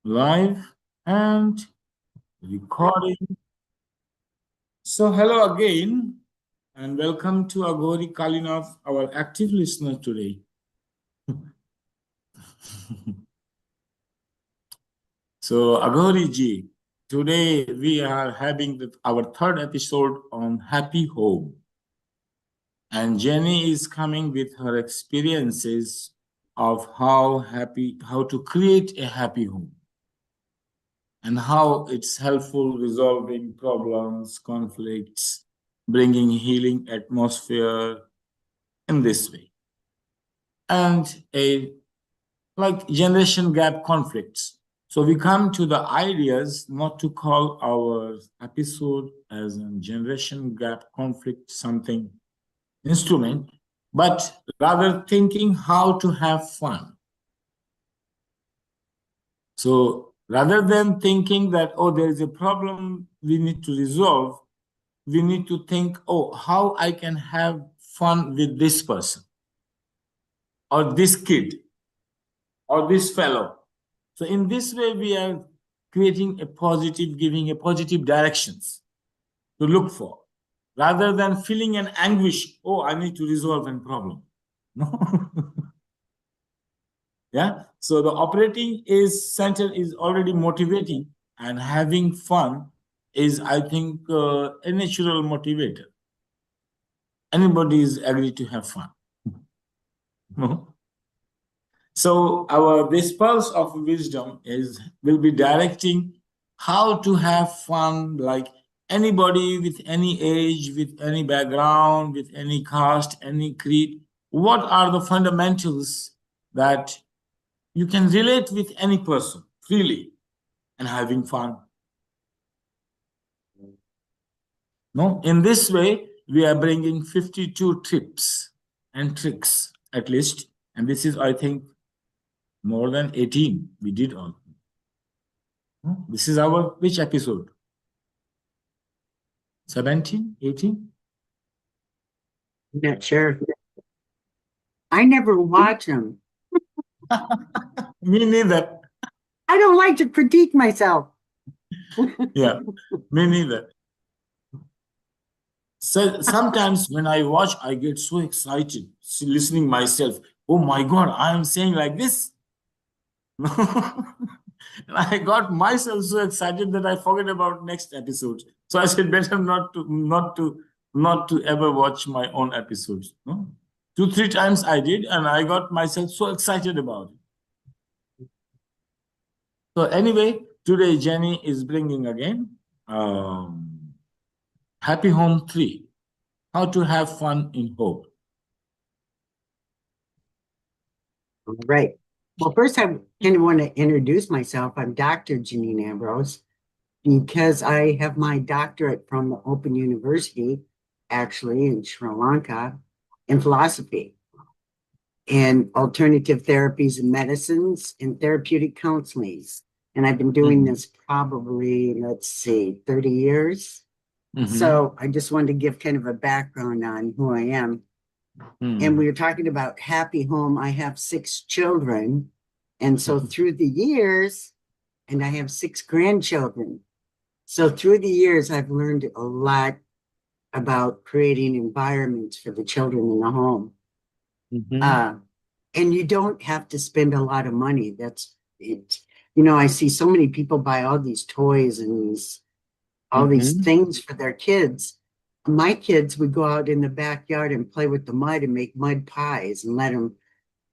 Live and recording. So, hello again, and welcome to Agori Kalinath, our active listener today. So, Agori ji, today we are having our third episode on Happy Home. And Jenny is coming with her experiences of how to create a happy home and how it's helpful resolving problems, conflicts, bringing healing atmosphere in this way. And a like generation gap conflicts. So we come to the ideas not to call our episode as a generation gap conflict something instrument, but rather thinking how to have fun. So rather than thinking that, oh, there is a problem we need to resolve, we need to think, oh, how I can have fun with this person or this kid or this fellow. So in this way, we are creating a positive, giving a positive directions to look for, rather than feeling an anguish. Oh, I need to resolve a problem. No. Yeah. So the operating is center is already motivating, and having fun is, I think, a natural motivator. Anybody is agree to have fun. No. So our this pulse of wisdom is will be directing how to have fun, like anybody with any age, with any background, with any caste, any creed. What are the fundamentals that you can relate with any person freely and having fun? No, in this way, we are bringing 52 tips and tricks at least. And this is, I think, more than 18 we did all. This is our which episode? 17, 18? Not sure. I never watch them. Me neither. I don't like to critique myself. Yeah, me neither. So sometimes when I watch, I get so excited listening myself. Oh my God, I am saying like this. And I got myself so excited that I forget about next episode. So I said better not to ever watch my own episodes. No? 2, 3 times I did, and I got myself so excited about it. So anyway, today Jenny is bringing again Happy Home 3, how to have fun in home. Right. Well, first, I kind of want to introduce myself. I'm Dr. Janine Ambrose because I have my doctorate from the Open University, actually, in Sri Lanka, in philosophy and alternative therapies and medicines and therapeutic counselings. And I've been doing this probably, let's see, 30 years. So I just wanted to give kind of a background on who I am. And we were talking about happy home. I have 6 children. And so through the years, and I have 6 grandchildren. So through the years, I've learned a lot about creating environments for the children in the home. And you don't have to spend a lot of money. That's it. You know, I see so many people buy all these toys and all these things for their kids. My kids would go out in the backyard and play with the mud and make mud pies and let them,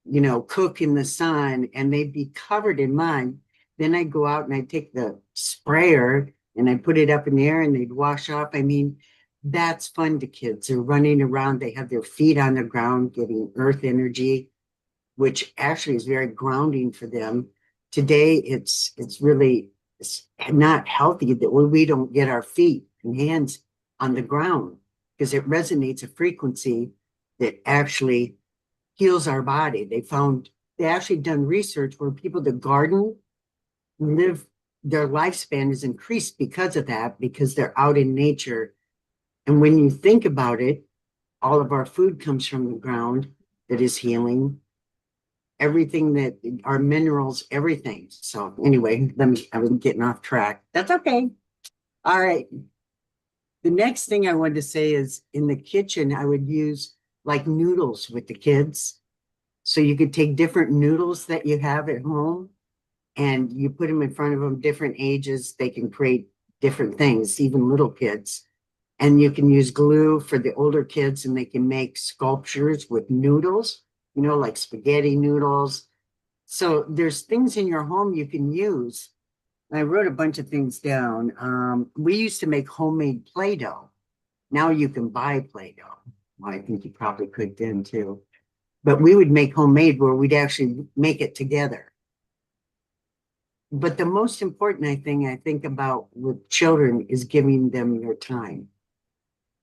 you know, cook in the sun, and they'd be covered in mud. Then I'd go out and I'd take the sprayer and I'd put it up in the air and they'd wash off. I mean, that's fun to kids. They're running around, they have their feet on the ground, getting earth energy, which actually is very grounding for them. Today, it's really not healthy that we don't get our feet and hands on the ground because it resonates a frequency that actually heals our body. They actually done research where people that garden live, their lifespan is increased because of that, because they're out in nature. And when you think about it, all of our food comes from the ground that is healing. everything that our minerals, everything. So anyway, I was getting off track. That's okay. All right. The next thing I wanted to say is in the kitchen, I would use like noodles with the kids. So you could take different noodles that you have at home and you put them in front of them, different ages. They can create different things, even little kids. And you can use glue for the older kids and they can make sculptures with noodles, you know, like spaghetti noodles. So there's things in your home you can use. I wrote a bunch of things down. We used to make homemade Play-Doh. Now you can buy Play-Doh. Well, I think you probably could then too. But we would make homemade where we'd actually make it together. But the most important thing I think about with children is giving them your time,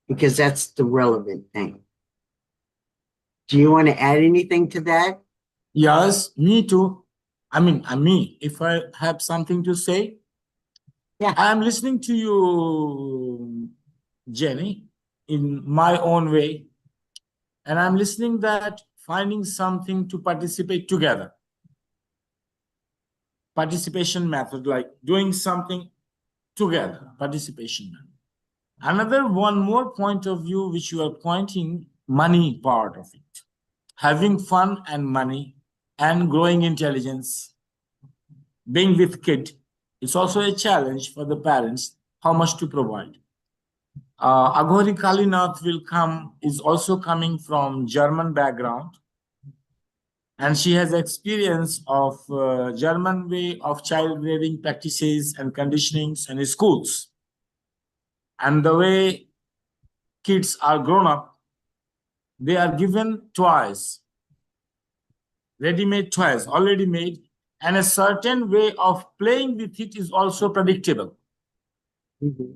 because that's the relevant thing. Do you want to add anything to that? Yes, me too. I mean, me, if I have something to say, Yeah. I'm listening to you, Jenny, in my own way. And I'm listening that finding something to participate together. Participation method, like doing something together, participation method. One more point of view, which you are pointing, money part of it. Having fun and money and growing intelligence, being with kid, it's also a challenge for the parents, how much to provide. Aghori Kalinath is also coming from German background. And she has experience of German way of child rearing practices and conditionings in schools. And the way kids are grown up, they are given toys, ready-made toys, already made, and a certain way of playing with it is also predictable. Mm-hmm.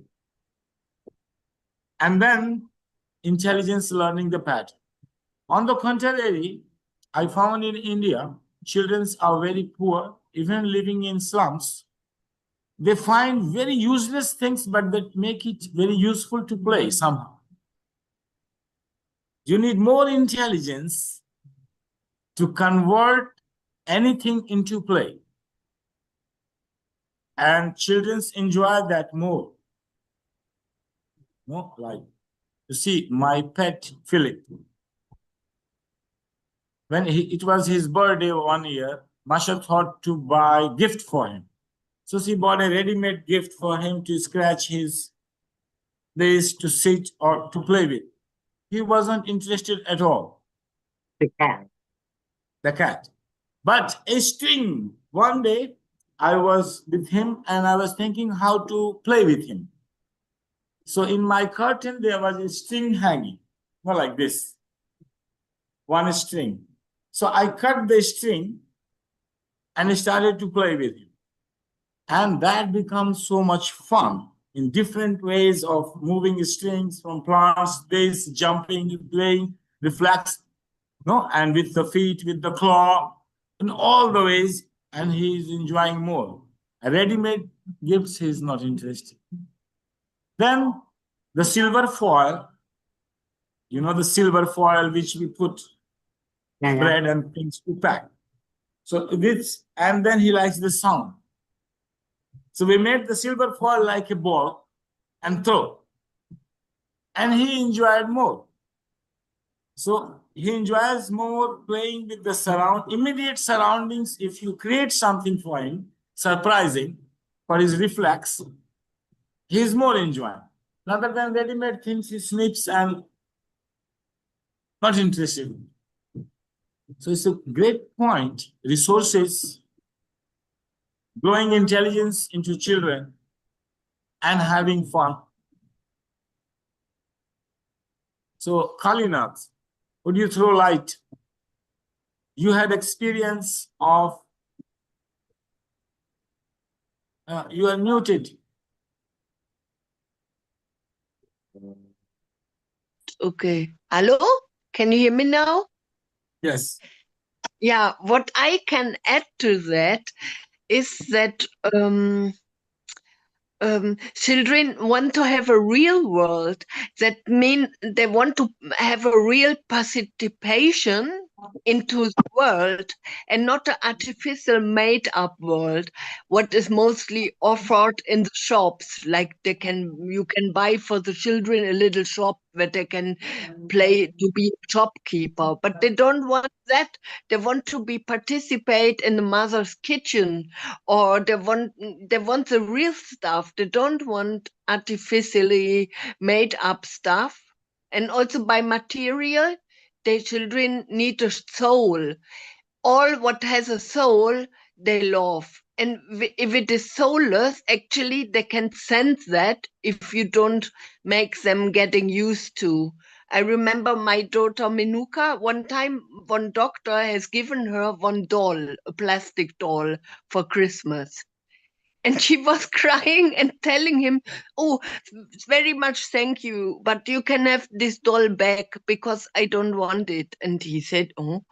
And then intelligence learning the pattern. On the contrary, I found in India, children are very poor, even living in slums. They find very useless things, but that make it very useful to play somehow. You need more intelligence to convert anything into play. And children enjoy that more. No, like you see, my pet Philip. When it was his birthday 1 year, Masha thought to buy gift for him. So she bought a ready-made gift for him to scratch his place, to sit or to play with. He wasn't interested at all. The cat. The cat. But a string. One day I was with him and I was thinking how to play with him. So in my curtain, there was a string hanging, not like this, one string. So I cut the string and started to play with him. And that becomes so much fun in different ways of moving strings from plants, space, jumping, playing, reflex, no, and with the feet, with the claw, in all the ways, and he is enjoying more. A ready-made gifts, he is not interested. Then the silver foil, you know, the silver foil which we put bread and things to pack. So this, and then he likes the sound. So we made the silver foil like a ball and throw. And he enjoyed more. So he enjoys more playing with the immediate surroundings. If you create something for him, surprising for his reflex, he is more enjoying. Rather than ready-made things, he snips and not interested. So it's a great point. Resources, growing intelligence into children, and having fun. So, Kalinath, would you throw light? You had experience of, you are muted. Okay. Hello? Can you hear me now? Yes. Yeah, what I can add to that is that children want to have a real world. That means they want to have a real participation into the world, and not an artificial made up world, what is mostly offered in the shops. Like you can buy for the children a little shop where they can play to be a shopkeeper, but they don't want that. They want to be participate in the mother's kitchen, or they want the real stuff. They don't want artificially made up stuff. And also by material, the children need a soul. All what has a soul, they love. And if it is soulless, actually, they can sense that if you don't make them getting used to. I remember my daughter Menuka, one time, one doctor has given her one doll, a plastic doll, for Christmas. And she was crying and telling him, "Oh, very much thank you, but you can have this doll back because I don't want it." And he said, "Oh,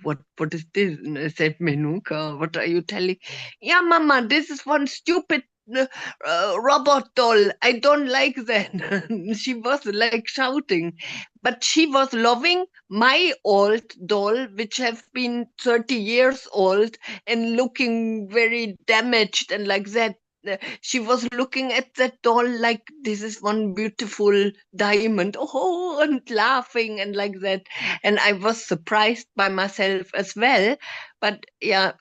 what is this?" And I said, "Menuka, what are you telling?" "Yeah, Mama, this is one stupid robot doll. I don't like that." She was like shouting, but she was loving my old doll, which have been 30 years old and looking very damaged and like that. She was looking at that doll like this is one beautiful diamond, oh, and laughing and like that. And I was surprised by myself as well. But yeah,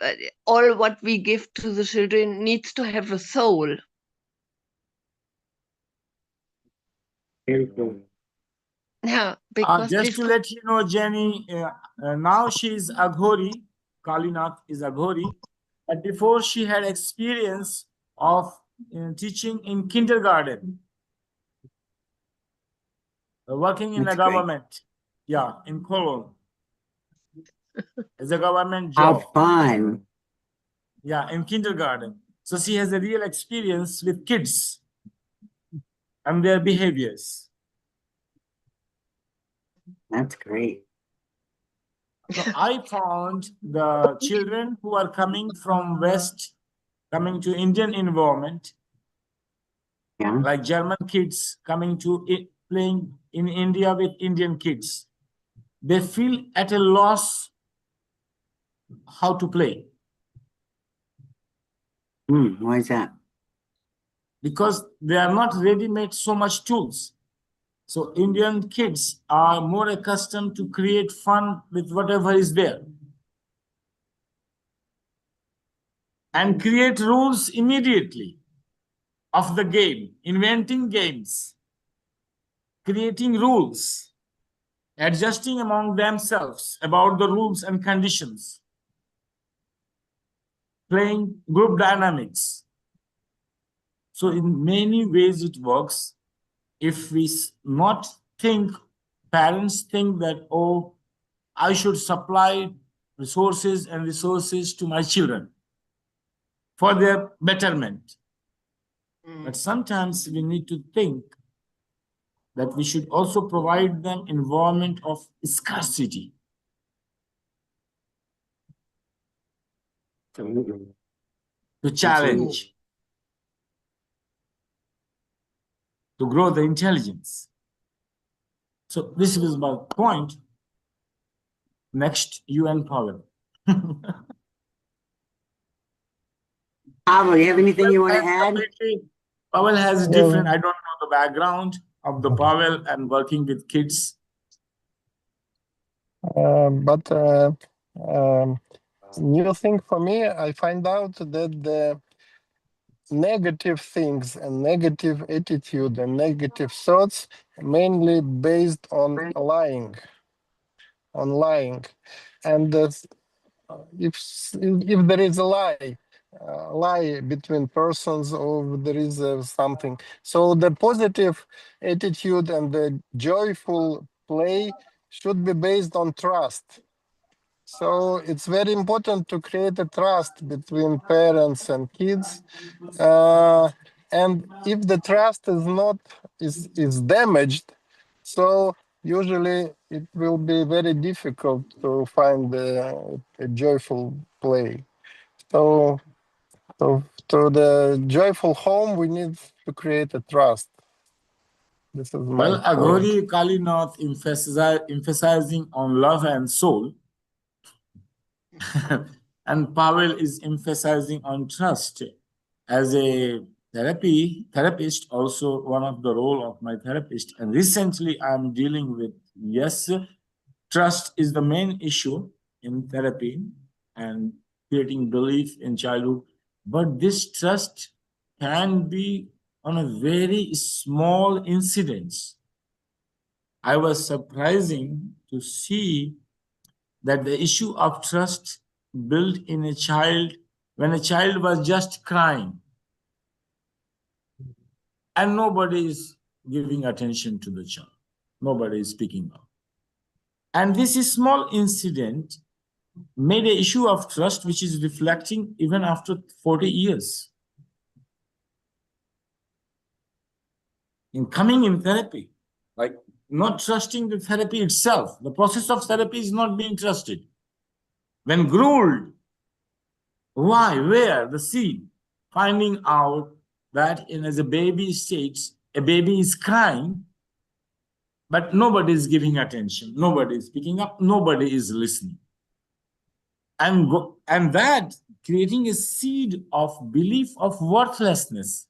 all what we give to the children needs to have a soul. Yeah, because Just this to let you know, Jenny, now she's Aghori. Kalinath is Aghori. But before she had experience of teaching in kindergarten, working in the That's great. government. Yeah, in Cologne. It's a government How job. fun. Yeah, in kindergarten. So she has a real experience with kids and their behaviors. That's great. So I found the children who are coming from West, coming to Indian environment, Yeah. like German kids coming to playing in India with Indian kids, they feel at a loss how to play Why is that? because they are not ready-made so much tools. So Indian kids are more accustomed to create fun with whatever is there and create rules immediately of the game, inventing games, creating rules, adjusting among themselves about the rules and conditions, playing group dynamics. So in many ways it works. If we not think, parents think that, oh, I should supply resources to my children for their betterment. But sometimes we need to think that we should also provide them environment of scarcity to challenge, to grow the intelligence. So this was my point. Next, you and Pavel. Pavel, you have anything you want to add? Pavel has a different, I don't know the background of the Pavel and working with kids. But new thing for me, I find out that the negative things and negative attitude and negative thoughts mainly based on lying. And if there is a lie between persons, or there is something, so the positive attitude and the joyful play should be based on trust. So it's very important to create a trust between parents and kids. And if the trust is damaged, so usually it will be very difficult to find a joyful play. So to the joyful home, we need to create a trust. This is my Well, point. Aghori Kalinath emphasizing on love and soul. And Pavel is emphasizing on trust. As a therapist, also one of the role of my therapist. And recently I'm dealing with, yes, trust is the main issue in therapy and creating belief in childhood. But this trust can be on a very small incidents. I was surprising to see that the issue of trust built in a child when a child was just crying and nobody is giving attention to the child. Nobody is speaking up. And this small incident made an issue of trust which is reflecting even after 40 years. In coming in therapy, like not trusting the therapy itself, the process of therapy is not being trusted. When groomed, why, where, the seed, finding out that in as a baby stage, a baby is crying, but nobody is giving attention, nobody is picking up, nobody is listening. And that creating a seed of belief of worthlessness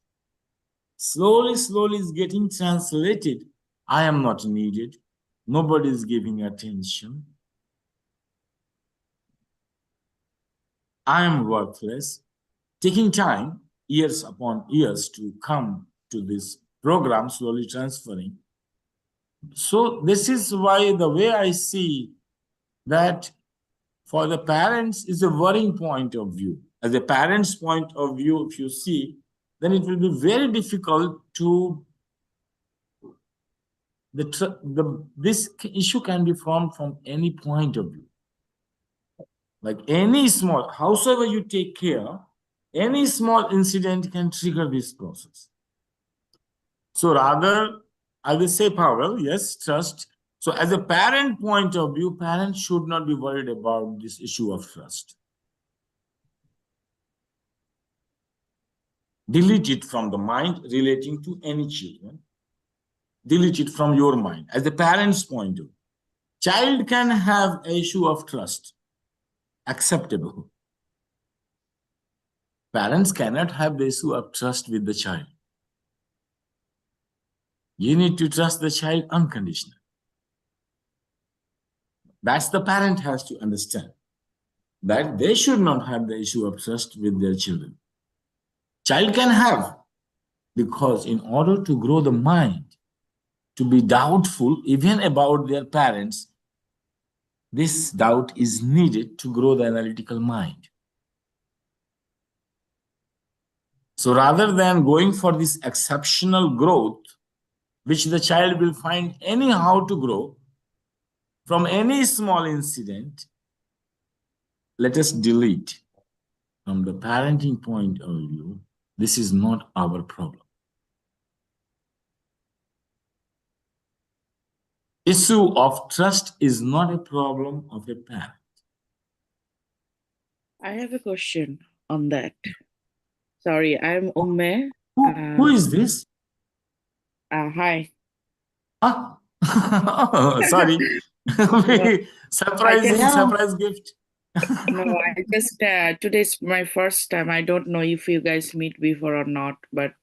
slowly is getting translated. I am not needed. Nobody is giving attention. I am worthless. Taking time, years upon years, to come to this program, slowly transferring. So this is why the way I see that for the parents is a worrying point of view. As a parent's point of view, if you see, then it will be very difficult to this issue can be formed from any point of view. Like any small, howsoever you take care, any small incident can trigger this process. So rather, I will say, Pavel, yes, trust. So as a parent point of view, parents should not be worried about this issue of trust. Delete it from the mind relating to any children. Delete it from your mind. As a parent's point of view, child can have an issue of trust. Acceptable. Parents cannot have the issue of trust with the child. You need to trust the child unconditionally. That's the parent has to understand. That they should not have the issue of trust with their children. Child can have, because in order to grow the mind, to be doubtful even about their parents, this doubt is needed to grow the analytical mind. So rather than going for this exceptional growth, which the child will find anyhow to grow from any small incident, let us delete from the parenting point of view. This is not our problem. Issue of trust is not a problem of a parent. I have a question on that. Sorry, I'm Umme. Who is this? Hi. Ah, sorry. Surprise gift. No, I just, today's my first time. I don't know if you guys meet before or not, but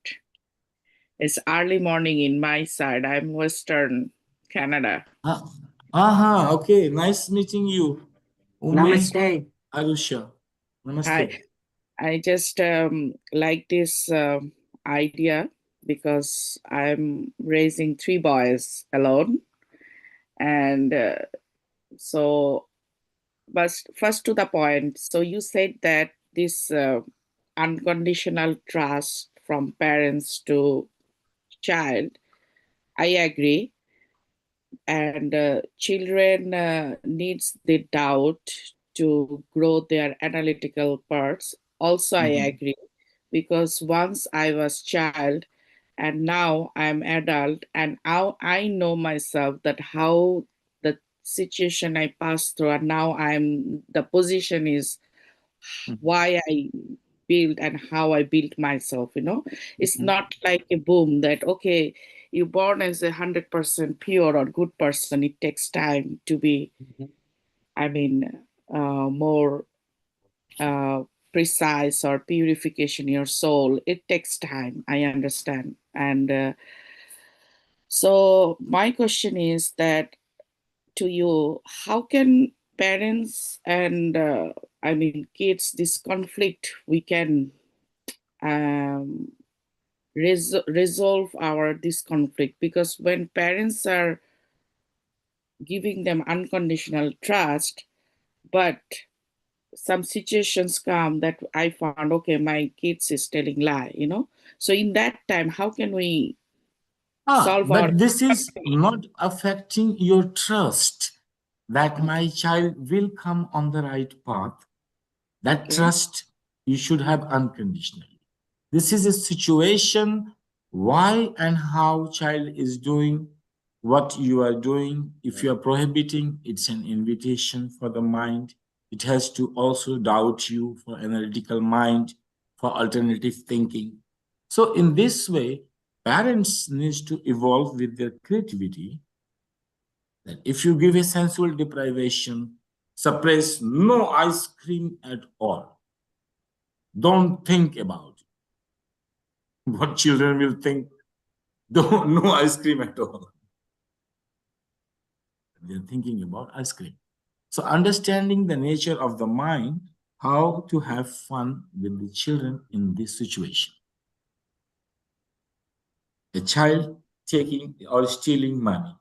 it's early morning in my side. I'm Western Canada. Okay. Nice meeting you. Namaste. Arusha. Namaste. Hi. I just like this idea because I'm raising 3 boys alone. And so, but first to the point. So you said that this unconditional trust from parents to child, I agree. And children needs the doubt to grow their analytical parts. Also, I agree, because once I was child and now I'm adult, and now I know myself that how the situation I passed through, and now the position is why I build and how I built myself, It's not like a boom that, okay, you're born as 100% pure or good person. It takes time to be, more uh, precise or purification your soul. It takes time, I understand. And so my question is that to you, how can parents and I mean kids, this conflict, we can um, resolve our this conflict? Because when parents are giving them unconditional trust, but some situations come that I found, okay, my kids is telling lie, you know. So in that time, how can we solve our But this is conflict? not affecting your trust that my child will come on the right path. That Okay. trust you should have unconditionally. This is a situation why and how child is doing what you are doing. If you are prohibiting, it's an invitation for the mind. It has to also doubt you for analytical mind, for alternative thinking. So in this way, parents need to evolve with their creativity. That if you give a sensual deprivation, suppress no ice cream at all. Don't think about it. What children will think. Don't no ice cream at all. They're thinking about ice cream. So understanding the nature of the mind, how to have fun with the children in this situation. A child taking or stealing money.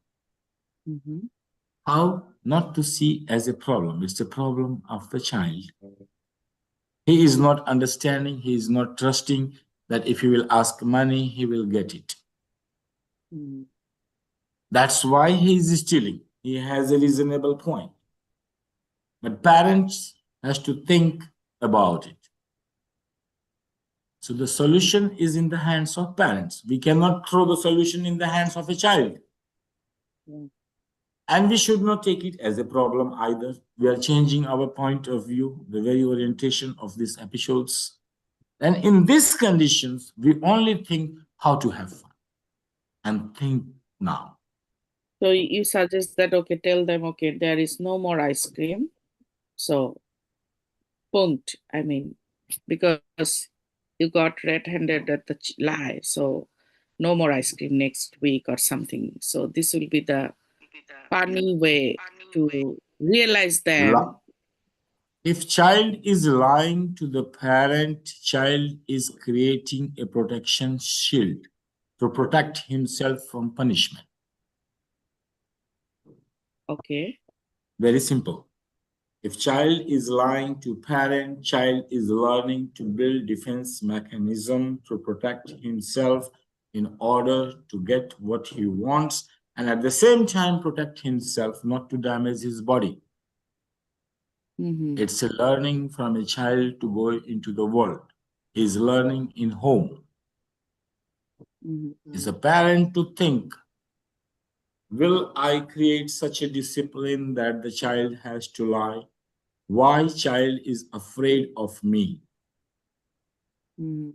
Mhm. How not to see as a problem. It's a problem of the child. He is not understanding, he is not trusting that if he will ask money, he will get it. Mm. That's why he is stealing. He has a reasonable point. But parents has to think about it. So the solution is in the hands of parents. We cannot throw the solution in the hands of a child. Yeah. And we should not take it as a problem either. We are changing our point of view, the very orientation of these episodes. And in these conditions, we only think how to have fun and think now. So you suggest that, okay, tell them, okay, there is no more ice cream. So, punkt. I mean, because you got red-handed at the lie. So, no more ice cream next week or something. So, this will be the funny way to realize them. If child is lying to the parent, child is creating a protection shield to protect himself from punishment. Okay. Very simple. If child is lying to parent, child is learning to build defense mechanism to protect himself in order to get what he wants and at the same time protect himself not to damage his body. Mm-hmm. It's a learning from a child to go into the world. He's learning in home. Mm-hmm. It's a parent to think, will I create such a discipline that the child has to lie? Why child is afraid of me? Mm-hmm.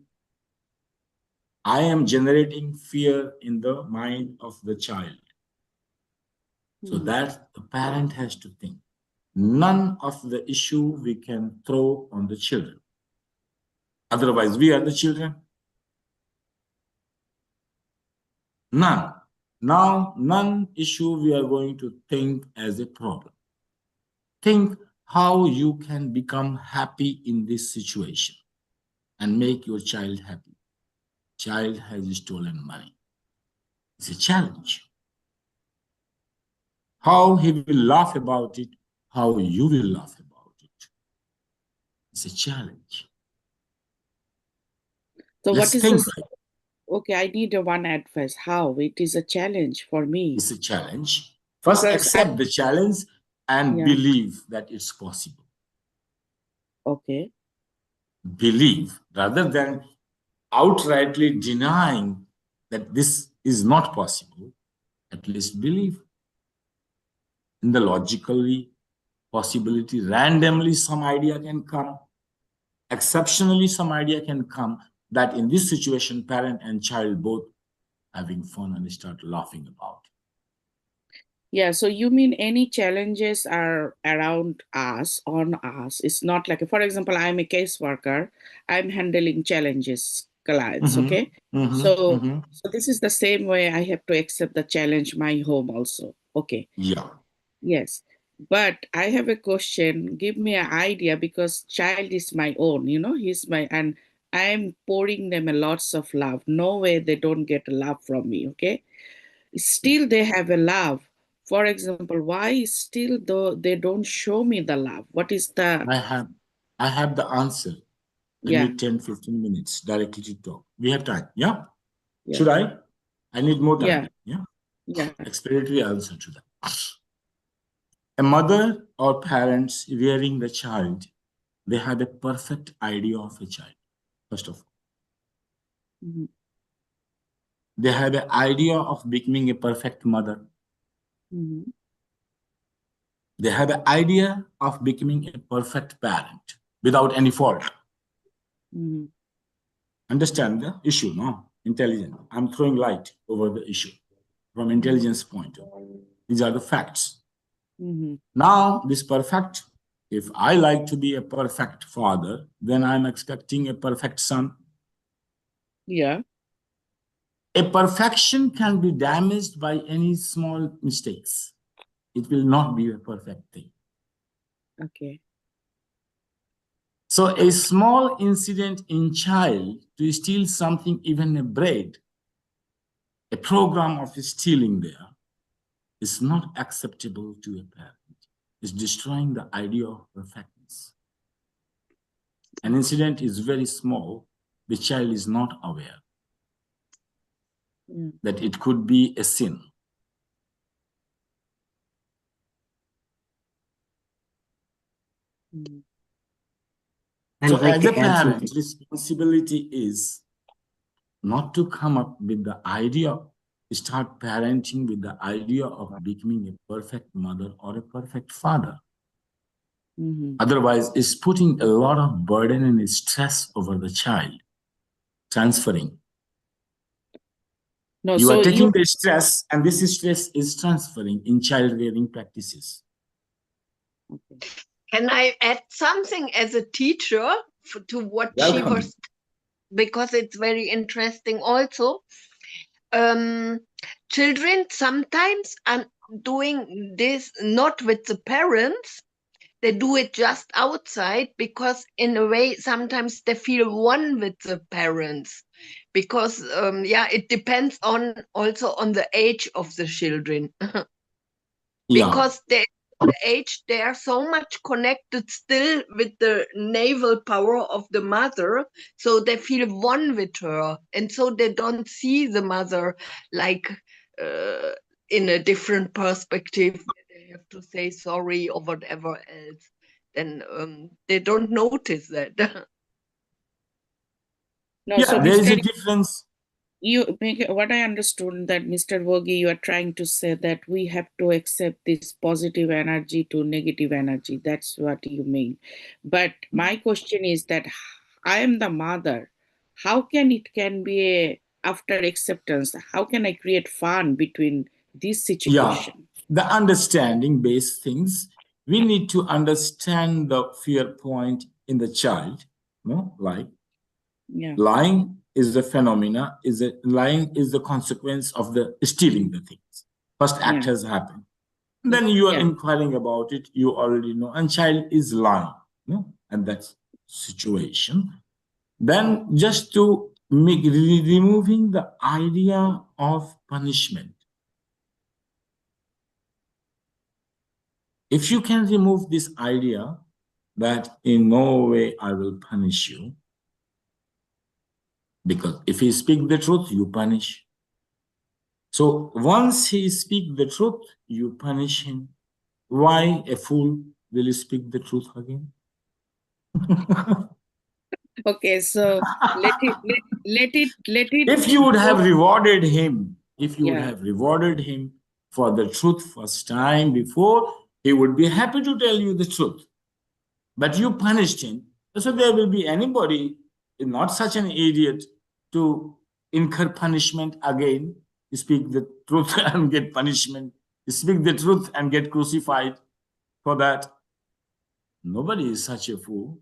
I am generating fear in the mind of the child. So that the parent has to think. None of the issue we can throw on the children. Otherwise, we are the children. None. Now, none issue we are going to think as a problem. Think how you can become happy in this situation and make your child happy. Child has stolen money. It's a challenge. How he will laugh about it, how you will laugh about it. It's a challenge. So, Let's what is think this? right. Okay, I need a one advice. How? It is a challenge for me. It's a challenge. First, Because accept the challenge and yeah. believe that it's possible. Okay. Believe rather than outrightly denying that this is not possible, at least believe in the logically possibility. Randomly, some idea can come. Exceptionally, some idea can come that in this situation, parent and child both having fun and start laughing about it. Yeah, so you mean any challenges are around us, on us. It's not like, for example, I'm a caseworker, I'm handling challenges, clients, okay? So, so this is the same way I have to accept the challenge my home also. Okay. Yeah. Yes. But I have a question. Give me an idea because child is my own, you know, he's my, and I'm pouring them a lots of love. No way they don't get love from me, okay? Still they have a love. For example, why still though they don't show me the love? What is the, I have the answer. I yeah, need 10-15 minutes directly to talk. We have time. Yeah. yeah, Should I? I need more yeah, time. Yeah. yeah. Explanatory answer to that. A mother or parents rearing the child, they have a perfect idea of a child, first of all. Mhm, They have an idea of becoming a perfect mother. mhm, They have an idea of becoming a perfect parent without any fault. mhm. Understand the issue, no? Intelligent. I'm throwing light over the issue from intelligence point of view. These are the facts. Mhm. Now, this perfect, if I like to be a perfect father, then I'm expecting a perfect son. Yeah, A perfection can be damaged by any small mistakes. It will not be a perfect thing. okay. So a small incident in child to steal something, even a bread, a program of stealing there, is not acceptable to a parent. It's destroying the idea of perfectness. An incident is very small. The child is not aware Mm, that it could be a sin. mm, I'd So like as a to add parent, something. responsibility is not to come up with the idea, start parenting with the idea of becoming a perfect mother or a perfect father. mhm. Otherwise, it's putting a lot of burden and stress over the child, transferring. No, You are so you, taking the stress, and this stress is transferring in child rearing practices. okay. Can I add something as a teacher to what she Welcome. was, because it's very interesting also. Um, Children sometimes are doing this not with the parents, they do it just outside because in a way sometimes they feel one with the parents, because yeah, it depends on also on the age of the children. Yeah. Because they the age they are so much connected still with the naval power of the mother, so they feel one with her, and so they don't see the mother like uh, in a different perspective, they have to say sorry or whatever else, then they don't notice that. No, so Yeah, there is Mr. a difference. You make what I understood that Mr. Vogi, you are trying to say that we have to accept this positive energy to negative energy. That's what you mean. But my question is that I am the mother. How can it can be a, after acceptance? How can I create fun between this Yeah, situation? the understanding based things. We need to understand the fear point in the child. No, like Yeah, lying is the phenomena, is a lying is the consequence of the stealing the things. First act yeah, has happened. Then you are yeah. inquiring about it, you already know, and child is lying, no? And that situation. Then just to make removing the idea of punishment. If you can remove this idea that in no way I will punish you, because if he speak the truth, you punish. So once he speak the truth, you punish him. Why a fool will speak the truth again? Okay, so let it If you would go. have rewarded him, if you would Yeah. have rewarded him for the truth first time before, he would be happy to tell you the truth. But you punished him. So there will be anybody, not such an idiot, to incur punishment again, speak the truth and get punishment, speak the truth and get crucified for that. Nobody is such a fool.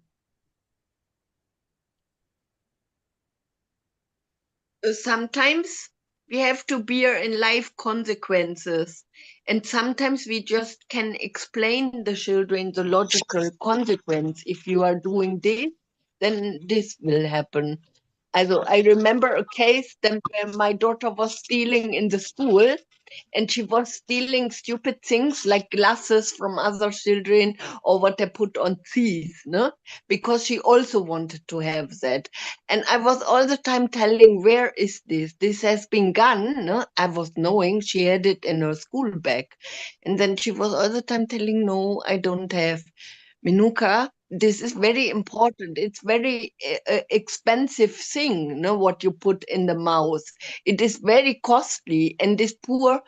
Sometimes we have to bear in life consequences, and sometimes we just can explain the children the logical consequence. If you are doing this, then this will happen. Also, I remember a case then where my daughter was stealing in the school, and she was stealing stupid things like glasses from other children or what they put on teeth, no? Because she also wanted to have that. And I was all the time telling, where is this? This has been gone, no? I was knowing she had it in her school bag. And then she was all the time telling, no, I don't have. Minuka, this is very important. It's very expensive thing, no, what you put in the mouth. It is very costly, and this poor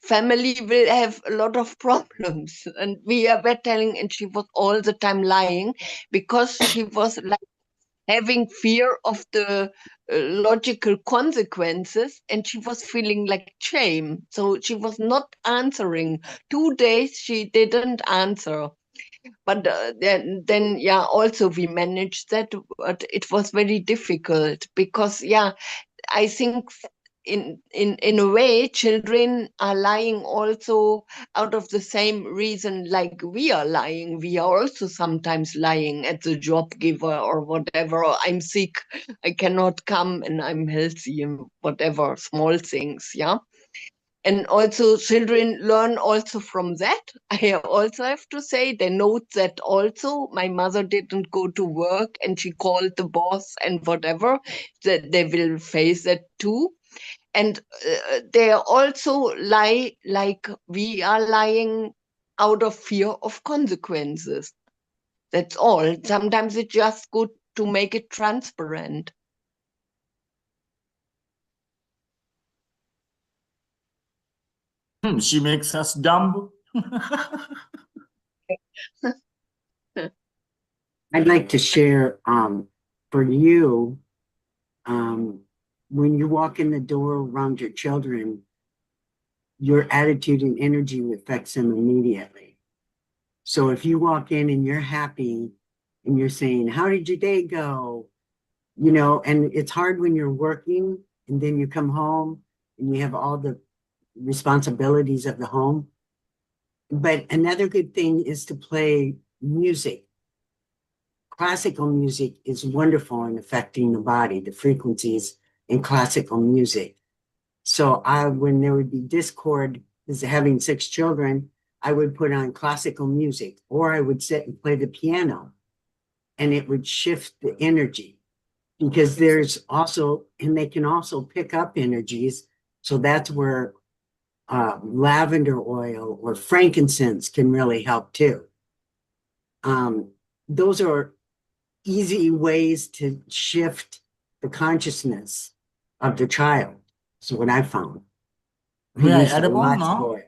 family will have a lot of problems. And were telling, and she was all the time lying because she was like having fear of the logical consequences, and she was feeling like shame. So she was not answering. 2 days she didn't answer, but then yeah, also we managed that, but it was very difficult because yeah, I think in a way children are lying also out of the same reason like we are lying. We are also sometimes lying at the job giver or whatever, or I'm sick, I cannot come, and I'm healthy, and whatever small things, yeah. And also children learn also from that. I also have to say they note that also my mother didn't go to work and she called the boss and whatever, that they will face that too. And they also lie like we are lying out of fear of consequences. That's all. Sometimes it's just good to make it transparent. She makes us dumb. I'd like to share for you, when you walk in the door around your children, your attitude and energy affects them immediately. So if you walk in and you're happy and you're saying, how did your day go? You know, and it's hard when you're working and then you come home and you have all the responsibilities of the home. But another good thing is to play music. Classical music is wonderful in affecting the body, the frequencies in classical music. So when there would be discord, as having 6 children, I would put on classical music, or I would sit and play the piano, and it would shift the energy, because there's also, and they can also pick up energies. So that's where lavender oil or frankincense can really help too. Those are easy ways to shift the consciousness of the child. So what I found. May I add upon now?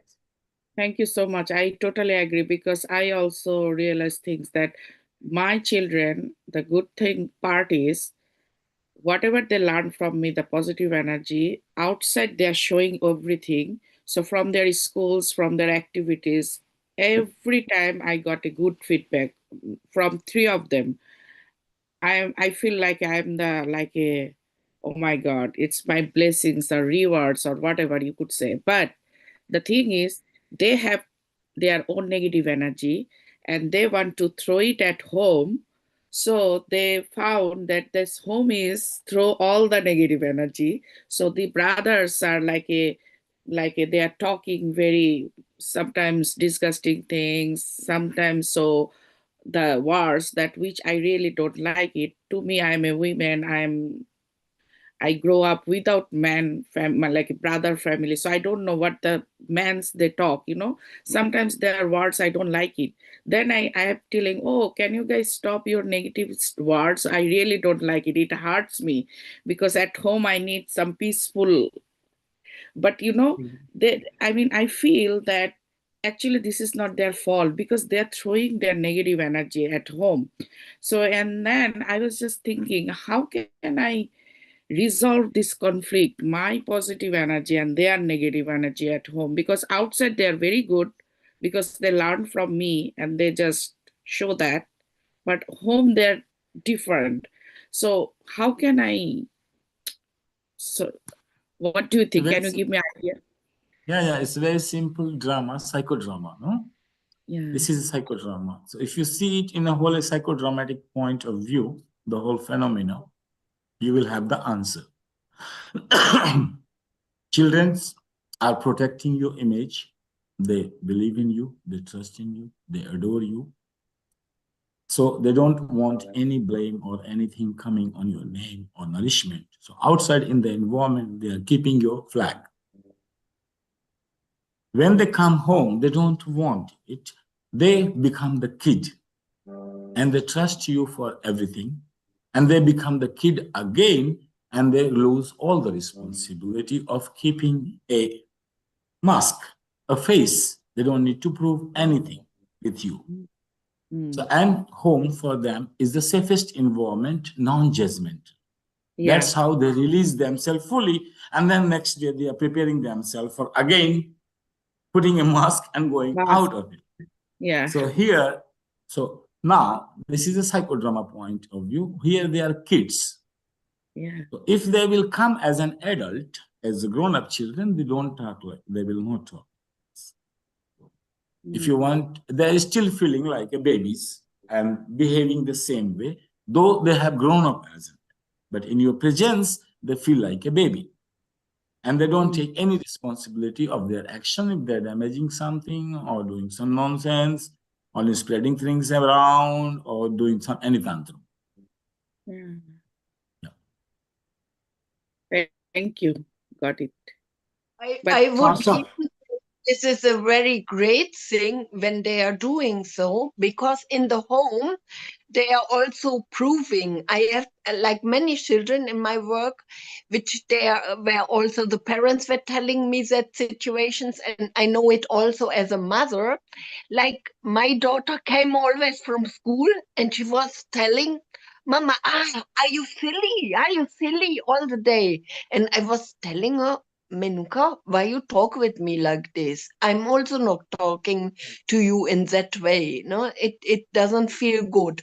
Thank you so much. I totally agree, because I also realize things that my children, the good thing part is, whatever they learn from me, the positive energy, outside they're showing everything. So from their schools, from their activities, every time I got a good feedback from 3 of them. I feel like I'm the like a, oh my God, it's my blessings or rewards or whatever you could say. But the thing is, they have their own negative energy and they want to throw it at home. So they found that this home is throw all the negative energy. So the brothers are they are talking very sometimes disgusting things, sometimes so the wars that which I really don't like it. To me, I'm a woman. I grow up without like a brother family. So I don't know what the mans they talk. Sometimes there are words I don't like it. Then I am telling, oh, can you guys stop your negative words? I really don't like it. It hurts me because at home I need some peaceful. But I feel that actually this is not their fault because they're throwing their negative energy at home. So, and then I was just thinking, how can I resolve this conflict, my positive energy and their negative energy at home? Because outside they are very good because they learn from me and they just show that, but home they're different. So how can I, so what do you think? Very Can you give me an idea? Yeah, it's a very simple drama, psychodrama, no? Yeah. This is a psychodrama. So if you see it in a whole psychodramatic point of view, the whole phenomena, you will have the answer. Children are protecting your image. They believe in you, they trust in you, they adore you. So they don't want any blame or anything coming on your name or nourishment. So outside in the environment, they are keeping your flag. When they come home, they don't want it. They become the kid and they trust you for everything. And they become the kid again and they lose all the responsibility of keeping a mask, a face. They don't need to prove anything with you. So, and home for them is the safest environment, non-judgment. Yeah. That's how they release themselves fully. And then next day they are preparing themselves for again putting a mask and going out of it. Yeah. So here, so now this is a psychodrama point of view. Here they are kids. Yeah. So if they will come as an adult, as grown-up children, they don't talk like, they will not talk. If you want, they're still feeling like a babies and behaving the same way, though they have grown up as it. But in your presence, they feel like a baby. And they don't take any responsibility of their action if they're damaging something or doing some nonsense or spreading things around or doing any tantrum. Yeah. Yeah. Thank you. Got it. I would Also- even say this is a very great thing when they are doing so, because in the home they are also proving. I have like many children in my work, which they are where also the parents were telling me that situations, and I know it also as a mother. Like my daughter came always from school and she was telling, Mama, are you silly? Are you silly all the day? And I was telling her, Menuka, why you talk with me like this? I'm also not talking to you in that way. No, it doesn't feel good.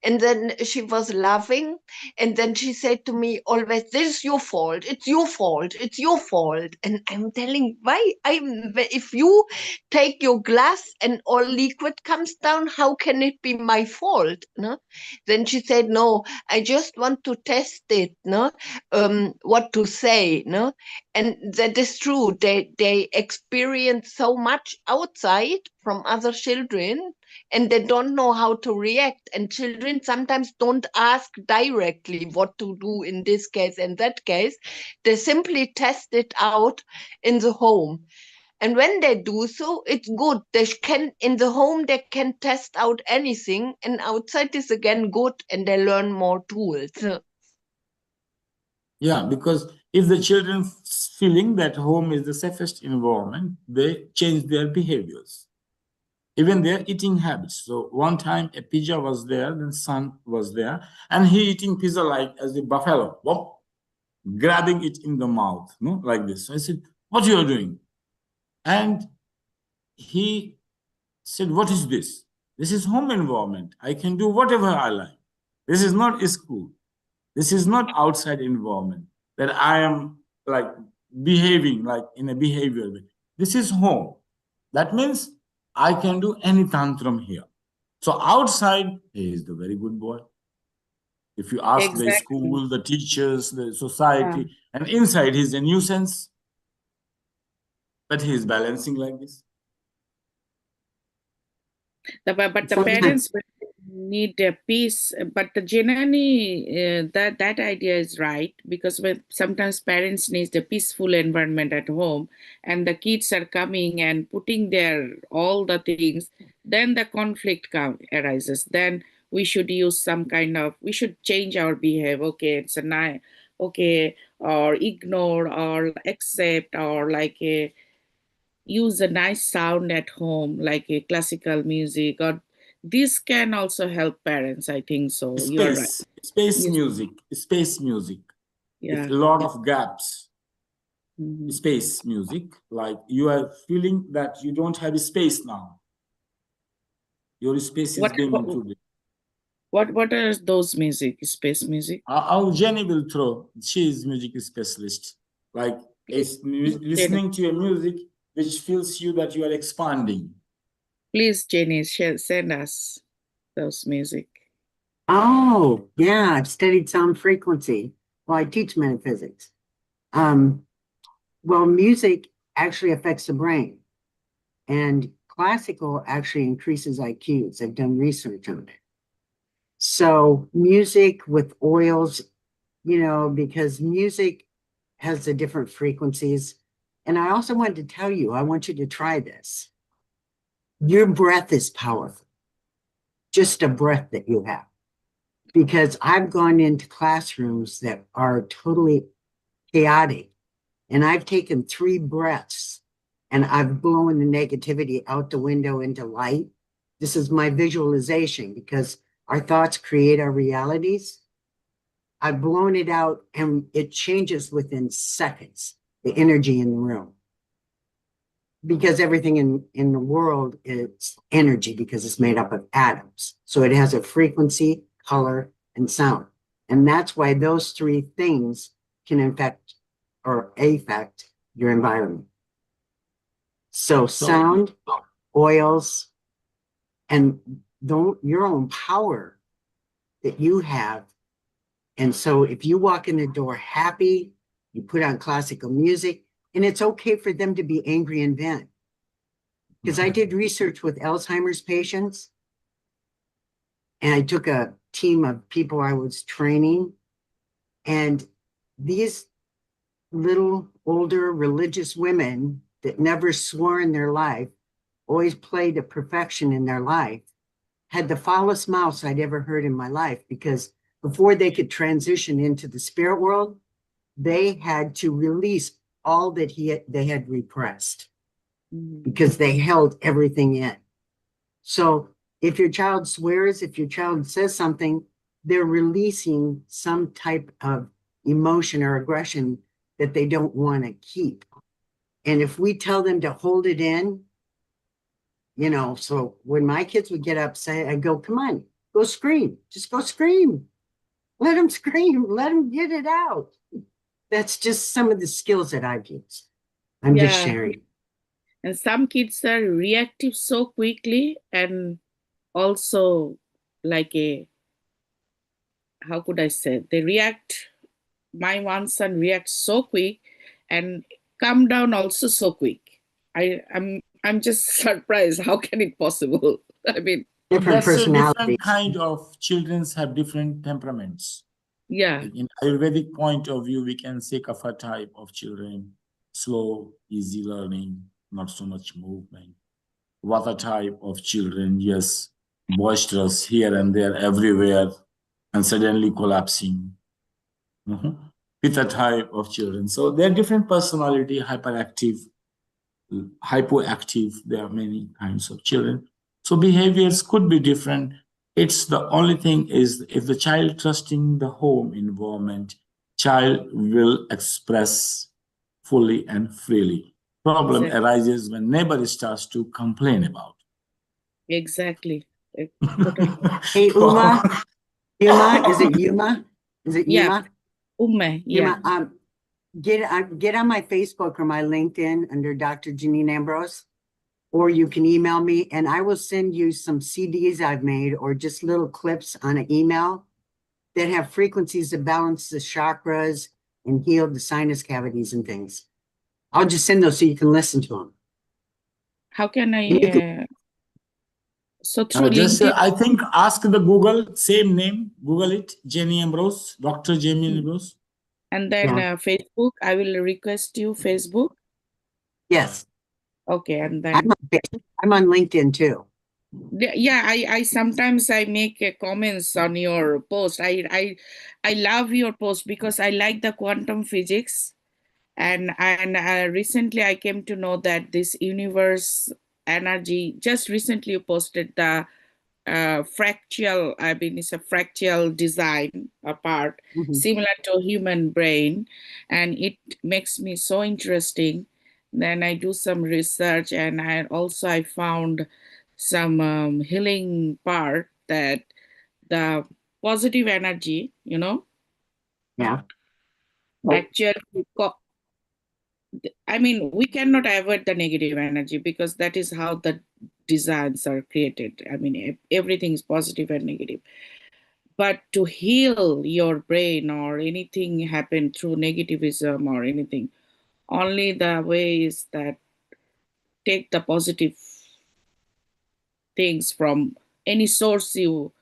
And then she was laughing. And then she said to me always, this is your fault. It's your fault. It's your fault. And I'm telling, why? If you take your glass and all liquid comes down, how can it be my fault? No? Then she said, no, I just want to test it. No? What to say. No? And that is true. They experience so much outside from other children and they don't know how to react. And children sometimes don't ask directly what to do in this case and that case. They simply test it out in the home. And when they do so, it's good. They can, in the home, they can test out anything, and outside is again good, and they learn more tools. Yeah, because if the children feeling that home is the safest environment, they change their behaviors, even their eating habits. So one time a pizza was there, then son was there, and he eating pizza like as a buffalo, whoop, grabbing it in the mouth, no, like this. So I said, what you are doing? And he said, what is this? This is home environment. I can do whatever I like. This is not a school. This is not outside environment that I am like behaving like in a behavior way. This is home. That means I can do any tantrum here. So outside, he is the very good boy. If you ask the school, the teachers, the society, and inside he's a nuisance. But he is balancing like this. But the parents need a peace. But the Janani, that idea is right, because sometimes parents need a peaceful environment at home, and the kids are coming and putting their all the things. Then the conflict arises. Then we should use some kind of, we should change our behavior. Okay, it's a nice, okay, or ignore or accept, or like a use a nice sound at home, like a classical music, or this can also help parents. I think so. You are right. Space music, space music. It's Yeah. a lot of gaps. Mhm. Space music, like you are feeling that you don't have a space now. Your space is being included. What are those music? Space music? Our Jenny will throw. She is music specialist. Like listening to your music, which feels you that you are expanding. Please, Jenny, send us those music. Oh, yeah, I've studied sound frequency. Well, I teach metaphysics. Well, music actually affects the brain, and classical actually increases IQs. I've done research on it. So, music with oils, because music has the different frequencies. And I also wanted to tell you, I want you to try this. Your breath is powerful, just a breath that you have. Because I've gone into classrooms that are totally chaotic, and I've taken 3 breaths and I've blown the negativity out the window into light. This is my visualization, because our thoughts create our realities. I've blown it out and it changes within seconds, the energy in the room. Because everything in the world is energy, because it's made up of atoms. So it has a frequency, color, and sound. And that's why those 3 things can affect your environment. So sound, oils, and your own power that you have. And so if you walk in the door happy, you put on classical music, and it's okay for them to be angry and vent. Because I did research with Alzheimer's patients, and I took a team of people I was training, and these little older religious women that never swore in their life, always played to perfection in their life, had the foulest mouths I'd ever heard in my life, because before they could transition into the spirit world, they had to release all that they had repressed, because they held everything in. So if your child swears, if your child says something, they're releasing some type of emotion or aggression that they don't want to keep. And if we tell them to hold it in, so when my kids would get upset, I'd go, come on, go scream. Just go scream. Let them scream. Let them get it out. That's just some of the skills that I've used. I'm just sharing. And some kids are reactive so quickly, and also like how could I say? They react. My one son reacts so quick and calm down also so quick. I'm just surprised. How can it possible? I mean, different personalities. Different kind of children have different temperaments. Yeah. In Ayurvedic point of view, we can say Kapha type of children, slow, easy learning, not so much movement. Vata type of children, yes, boisterous here and there, everywhere, and suddenly collapsing. Pitta type of children. So they're different personality, hyperactive, hypoactive. There are many kinds of children. So behaviors could be different. It's the only thing is if the child trusting the home environment, child will express fully and freely. Problem arises when neighbor starts to complain about. Exactly. Hey, Uma, is it Yuma? Is it Yuma? Yeah. Yuma, get on my Facebook or my LinkedIn under Dr. Janine Ambrose, or you can email me and I will send you some CDs I've made or just little clips on an email that have frequencies that balance the chakras and heal the sinus cavities and things. I'll just send those so you can listen to them. How can I? So through LinkedIn, I think ask the Google, same name, Google it, Jenny Ambrose, Dr. Jenny Ambrose. And then Facebook, I will request you Facebook. Yes. Okay, and then I'm on LinkedIn too. Yeah, I sometimes I make comments on your post. I love your post because I like the quantum physics, and recently I came to know that this universe energy. Just recently you posted the fractal, I mean, it's a fractal design, a part Mhm. similar to human brain, and it makes me so interesting. Then I do some research, and I found some healing part, that the positive energy, Yeah. actually, I mean, we cannot avoid the negative energy, because that is how the designs are created. I mean, everything is positive and negative. But to heal your brain or anything happen through negativism or anything, only the way is that take the positive things from any source you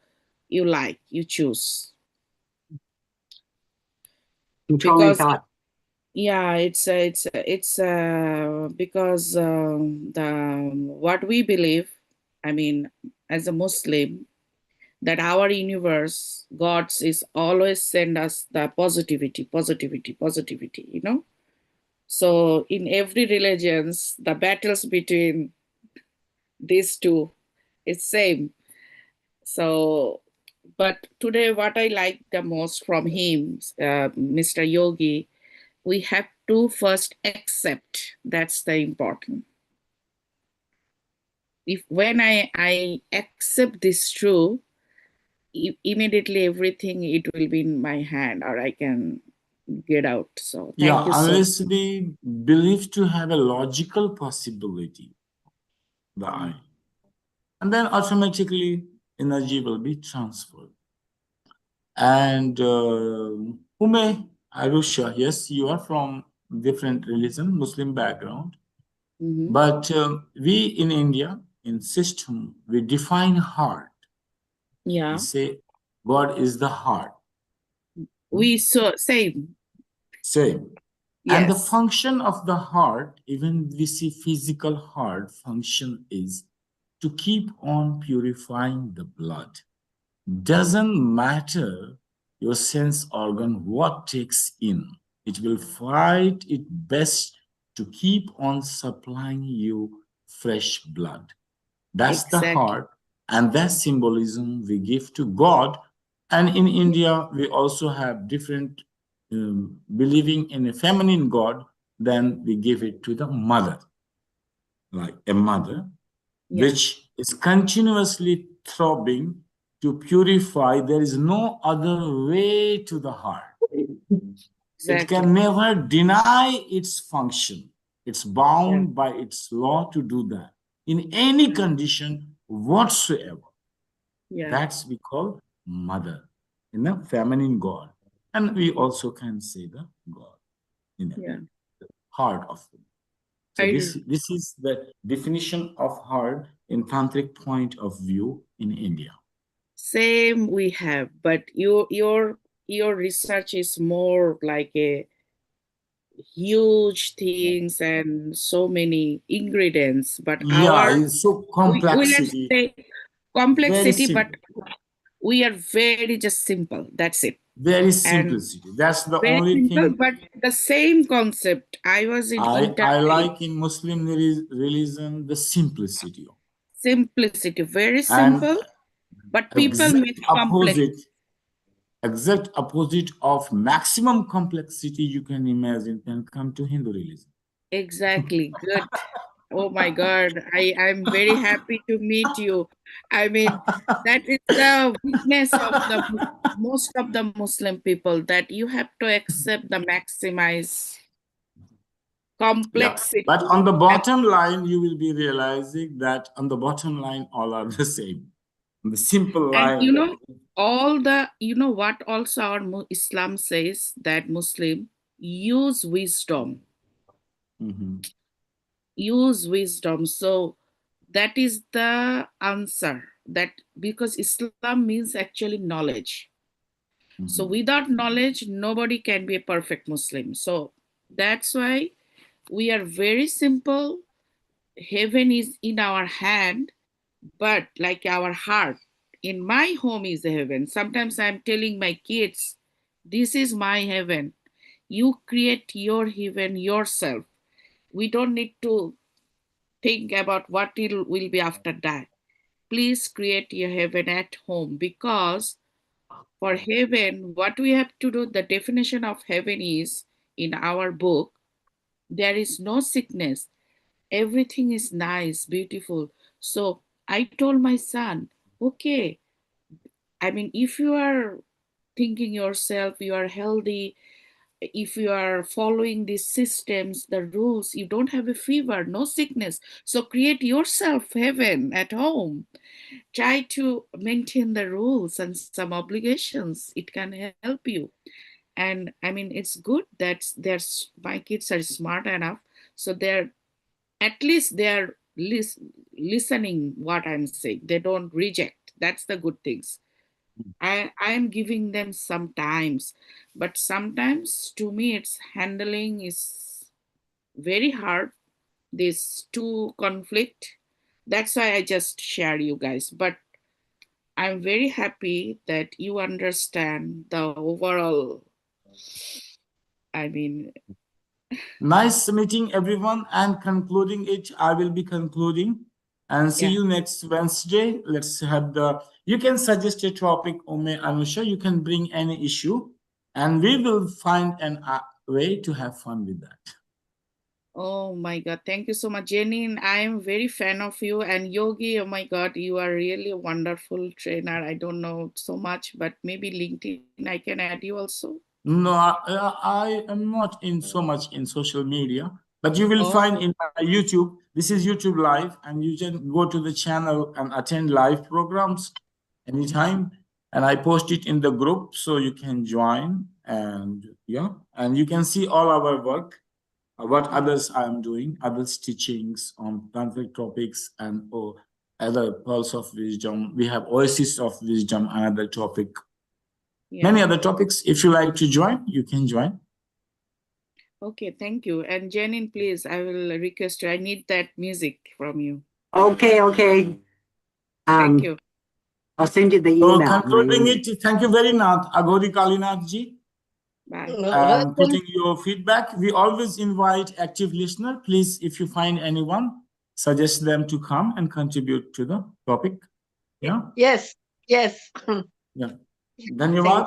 like, you choose. Controlling Because thought. yeah, it's because the what we believe, I mean, as a Muslim, that our universe, gods, is always send us the positivity, positivity, positivity, So in every religions, the battles between these two is same. So, but today, what I like the most from him, Mr. Yogi, we have to first accept. That's the important. If when I accept this true, immediately everything, it will be in my hand, or I can get out. So thank Yeah, you so much. unless we believe to have a logical possibility, the I, and then automatically energy will be transferred. And Ume, Arusha, yes, you are from different religion, Muslim background, Mhm. but we in India, in system, we define heart. We Yeah, say God is the heart. we so same. Same. And the Yes, function of the heart, even we see physical heart function is to keep on purifying the blood. Doesn't matter your sense organ what takes in, it will fight its best to keep on supplying you fresh blood. That's the exactly. heart, and that symbolism we give to God. And in India, we also have different believing in a feminine God, then we give it to the mother, like a mother, Yeah, which is continuously throbbing to purify. There is no other way to the heart. It can exactly. never deny its function. It's Yeah, bound by its law to do that in any condition whatsoever. yeah, That's we call mother in the feminine God. And we also can say the God in the yeah. heart of it. So I this is the definition of heart in tantric point of view in India. same we have, but your research is more like a huge things and so many ingredients. But Yeah, our it's so we let's complexity, say very complexity, but simple, we are very just simple. That's it. very And simplicity. That's the very only simple, thing but the same concept. I was in I interview. like in Muslim religion, the simplicity. Simplicity, very And simple, but people exact make complex. opposite, exact opposite of maximum complexity you can imagine can come to Hindu religion. Exactly. Good. Oh my God. I'm very happy to meet you. I mean, that is the weakness of the most of the Muslim people, that you have to accept the maximize Yeah. But complexity. on the bottom line, you will be realizing that on the bottom line, all are the same. On the simple And line. all the, what also our Islam says, that Muslim use wisdom, Mhm, use wisdom. So that is the answer, that because Islam means actually knowledge. So mhm. without knowledge, nobody can be a perfect Muslim. So that's why we are very simple. Heaven is in our hand, but like our heart. In my home is a heaven. Sometimes I'm telling my kids, this is my heaven. You create your heaven yourself. We don't need to think about what it will be after that. please create your heaven at home, because for heaven, what we have to do, the definition of heaven is in our book, there is no sickness. Everything is nice, beautiful. So I told my son, okay, I mean, if you are thinking yourself, you are healthy, if you are following these systems, the rules, you don't have a fever, no sickness. So create yourself heaven at home. Try to maintain the rules and some obligations. It can help you. And I mean, it's good that there's my kids are smart enough, so they're at least they're listening what I'm saying. They don't reject. That's the good things. I am giving them sometimes, but sometimes to me it's handling is very hard. This two conflict. That's why I just share you guys. But I'm very happy that you understand the overall. I mean, Nice meeting everyone and concluding it. I will be concluding and see yeah. you next Wednesday. Let's have you can suggest a topic, Ome Anusha. You can bring any issue and we will find an way to have fun with that. Oh my God. Thank you so much, Jenny. I am very fan of you. And Yogi, oh my God, you are really a wonderful trainer. I don't know so much, but maybe LinkedIn, I can add you also. No, I am not in so much in social media, but you will find in my YouTube. This is YouTube Live, and you can go to the channel and attend live programs anytime. And I post it in the group, so you can join. And yeah, and you can see all our work, what others I am doing, others teachings on tantric topics and other pearls of wisdom. We have oasis of wisdom, another topic. Yeah. Many other topics. If you like to join, you can join. Okay, thank you. And Jenin, please, I will request you. I need that music from you. Okay, okay. Thank you. I'll send you the So email. concluding it, thank you very much, Agori Kalinath ji, Bye. and putting your feedback. We always invite active listener. Please, if you find anyone, suggest them to come and contribute to the topic. Yeah. Yes. Yes. Yeah. Dhanyawad.